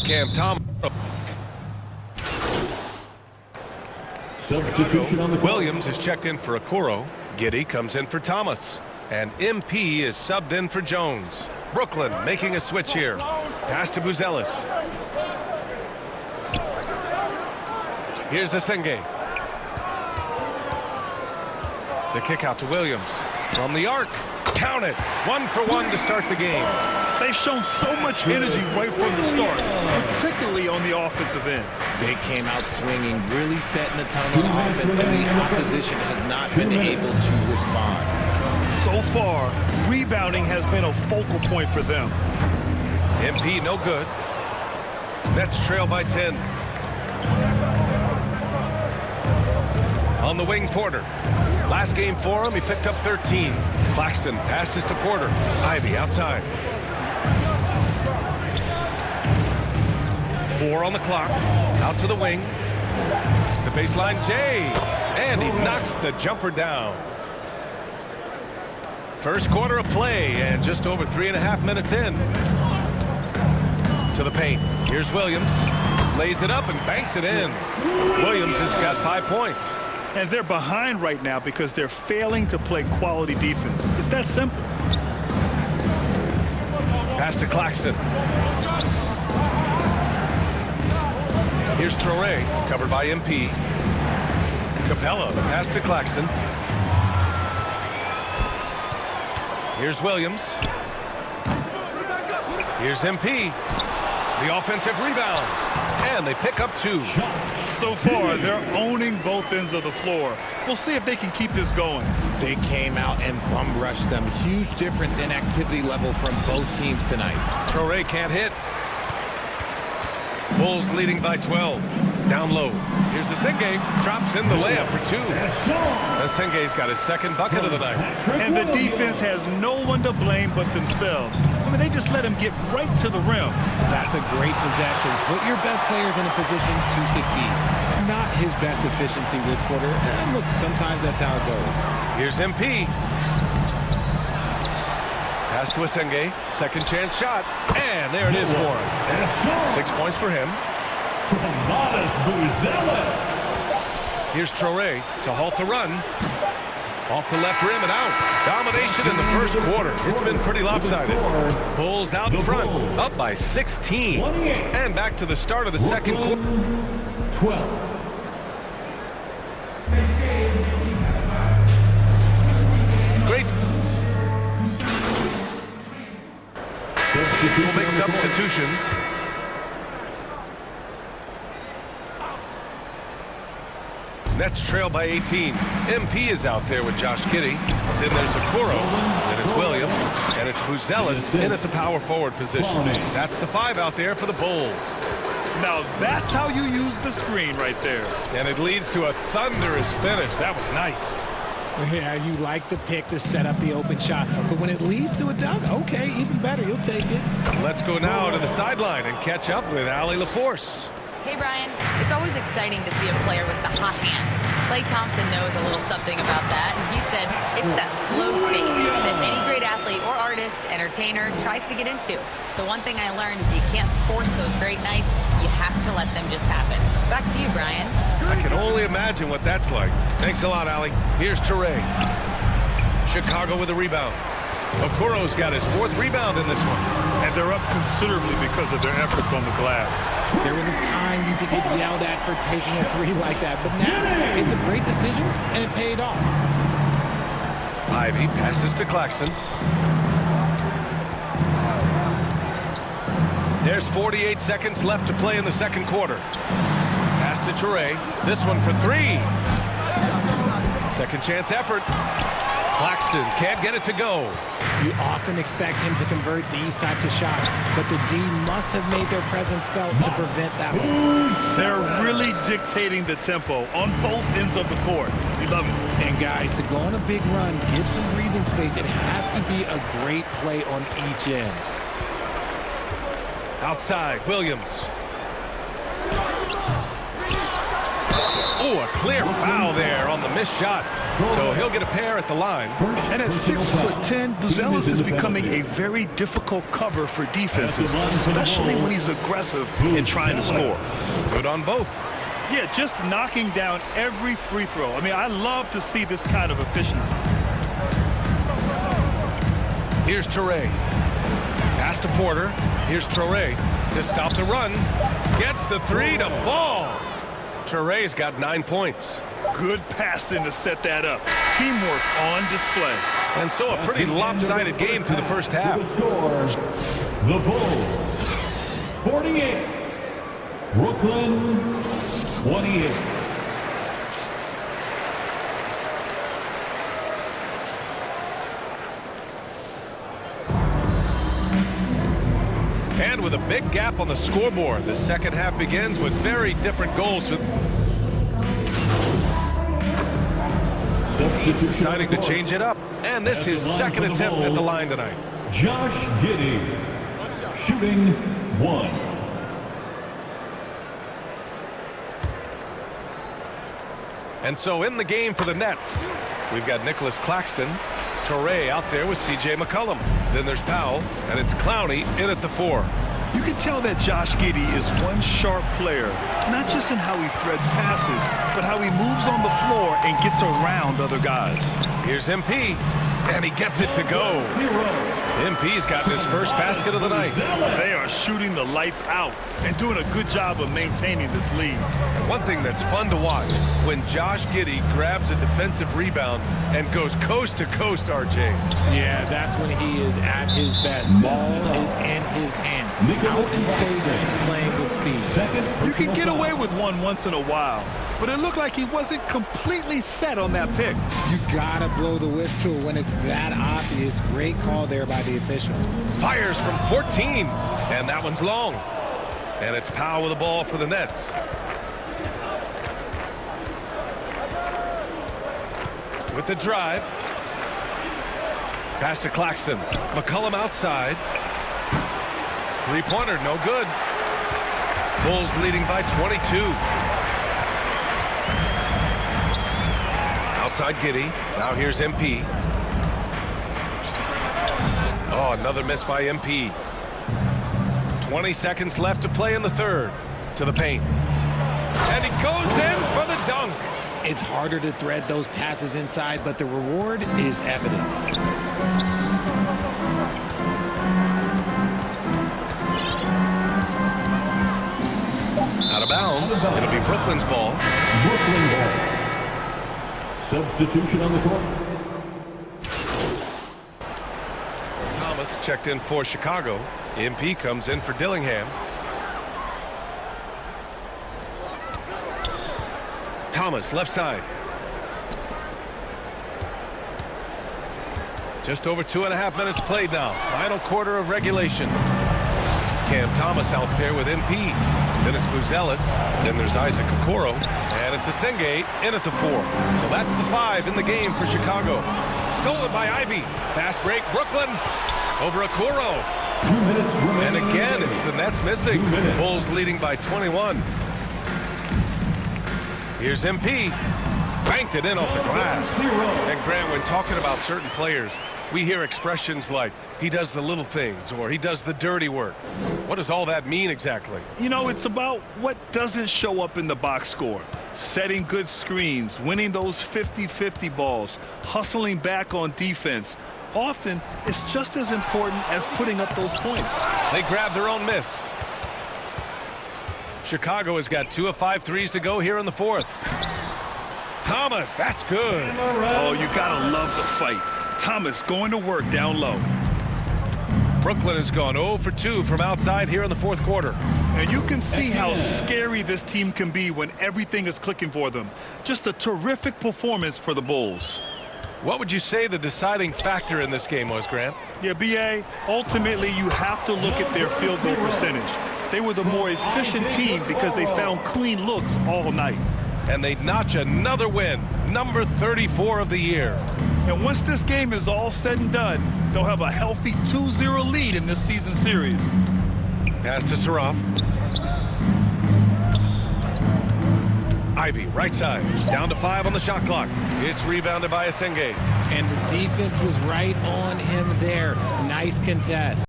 Cam Thomas. Substitution on the Williams is checked in for Okoro. Giddy comes in for Thomas. And MP is subbed in for Jones. Brooklyn making a switch here. Pass to Buzelis. Here's Asenge. The kick out to Williams. From the arc. Count it. 1 for 1 to start the game. They've shown so much energy right from the start, particularly on the offensive end. They came out swinging, really setting the tone on offense, and the opposition has not been able to respond. So far, rebounding has been a focal point for them. MP no good. Nets trail by 10. On the wing, Porter. Last game for him, he picked up 13. Claxton passes to Porter. Ivy outside. 4 on the clock. Out to the wing. The baseline, Jay. And he knocks the jumper down. First quarter of play, and just over 3.5 minutes in. To the paint. Here's Williams. Lays it up and banks it in. Williams has got 5 points. And they're behind right now because they're failing to play quality defense. It's that simple. Pass to Claxton. Here's Traore, covered by MP. Capella, the pass to Claxton. Here's Williams. Here's MP. The offensive rebound. And they pick up 2. So far, they're owning both ends of the floor. We'll see if they can keep this going. They came out and bum rushed them. Huge difference in activity level from both teams tonight. Traore can't hit. Bulls leading by 12. Down low. Here's Asenge. Drops in the layup for 2. Asenge's got his second bucket of the night. And the defense has no one to blame but themselves. I mean, they just let him get right to the rim. That's a great possession. Put your best players in a position to succeed. Not his best efficiency this quarter. And look, sometimes that's how it goes. Here's MP. Pass to Asenge. Second chance shot. And there it is for him. 6 points for him. Here's Traore to halt the run. Off the left rim and out. Domination in the first quarter. It's been pretty lopsided. Bulls out in front. Up by 16. And back to the start of the second quarter. 12. Great. We'll make substitutions. Nets trail by 18. MP is out there with Josh Giddey. Then there's Okoro. Then it's Williams. And it's Buzelis in at the power forward position. That's the 5 out there for the Bulls. Now that's how you use the screen right there. And it leads to a thunderous finish. That was nice. Yeah, you like the pick to set up the open shot. But when it leads to a dunk, okay, even better. You'll take it. Let's go now to the sideline and catch up with Allie LaForce. Hey, Brian. It's always exciting to see a player with the hot hand. Klay Thompson knows a little something about that, and he said it's that flow state that any great athlete or artist, entertainer, tries to get into. The one thing I learned is you can't force those great nights. You have to let them just happen. Back to you, Brian. I can only imagine what that's like. Thanks a lot, Allie. Here's Traore. Chicago with a rebound. Okoro's got his 4th rebound in this one. And they're up considerably because of their efforts on the glass. There was a time you could get yelled at for taking a 3 like that, but now it's a great decision, and it paid off. Ivy passes to Claxton. There's 48 seconds left to play in the second quarter. Pass to Traore. This one for 3. Second chance effort. Claxton can't get it to go. You often expect him to convert these types of shots, but the D must have made their presence felt to prevent that one. They're really dictating the tempo on both ends of the court. We love it. And guys, to go on a big run, give some breathing space. It has to be a great play on each end. Outside, Williams. Oh, a a clear foul there on the missed shot. So he'll get a pair at the line. And at 6'10", Buzelis is becoming a very difficult cover for defenses, especially when he's aggressive and trying to score. Good on both. Yeah, just knocking down every free throw. I mean, I love to see this kind of efficiency. Here's Toure. Pass to Porter. Here's Toure to stop the run. Gets the three to fall. Toure's got 9 points. Good passing to set that up. Teamwork on display. And so a pretty lopsided game through the first half. The Bulls, 48. Brooklyn, 28. And with a big gap on the scoreboard, the second half begins with very different goals. Deciding to change it up. And this is second attempt at the line tonight. Josh Giddey, shooting 1. And so in the game for the Nets, we've got Nicholas Claxton, Toure out there with C.J. McCollum. Then there's Powell, and it's Clowney in at the 4. You can tell that Josh Giddey is one sharp player, not just in how he threads passes, but how he moves on the floor and gets around other guys. Here's MP, and he gets it to go. MP's gotten his first basket of the night. They are shooting the lights out and doing a good job of maintaining this lead. One thing that's fun to watch, when Josh Giddey grabs a defensive rebound and goes coast to coast, RJ. Yeah, that's when he is at his best. Ball is in his hand. Out in space and playing with speed. You can get away with one once in a while, but it looked like he wasn't completely set on that pick. You gotta blow the whistle when it's that obvious. Great call there by the official. Fires from 14, and that one's long. And it's Powell with the ball for the Nets. With the drive. Pass to Claxton. McCollum outside. Three-pointer, no good. Bulls leading by 22. Outside Giddey. Now here's MP. Oh, another miss by MP. 20 seconds left to play in the third. To the paint. And he goes in for the dunk. It's harder to thread those passes inside, but the reward is evident. Out of bounds. It'll be Brooklyn's ball. Brooklyn ball. Substitution on the court. Thomas checked in for Chicago. MP comes in for Dillingham. Thomas, left side. Just over 2.5 minutes played now. Final quarter of regulation. Cam Thomas out there with MP. Then it's Buzelis. Then there's Isaac Okoro. And it's Asenge in at the 4. So that's the 5 in the game for Chicago. Stolen by Ivy. Fast break, Brooklyn. Over Okoro. 2 minutes remaining. And again, it's the Nets missing. Bulls leading by 21. Here's MP. Banked it in off the glass. And Grant, when talking about certain players, we hear expressions like, he does the little things, or he does the dirty work. What does all that mean exactly? You know, it's about what doesn't show up in the box score. Setting good screens, winning those 50-50 balls, hustling back on defense. Often, it's just as important as putting up those points. They grab their own miss. Chicago has got 2 of 5 threes to go here in the fourth. Thomas, that's good. Oh, you gotta love the fight. Thomas going to work down low. Brooklyn has gone 0 for 2 from outside here in the fourth quarter. And you can see how scary this team can be when everything is clicking for them. Just a terrific performance for the Bulls. What would you say the deciding factor in this game was, Grant? Yeah, B.A., ultimately you have to look at their field goal percentage. They were the more efficient team because they found clean looks all night. And they notch another win, number 34 of the year. And once this game is all said and done, they'll have a healthy 2-0 lead in this season series. Pass to Saraf. Ivy, right side. Down to 5 on the shot clock. It's rebounded by Asenge. And the defense was right on him there. Nice contest.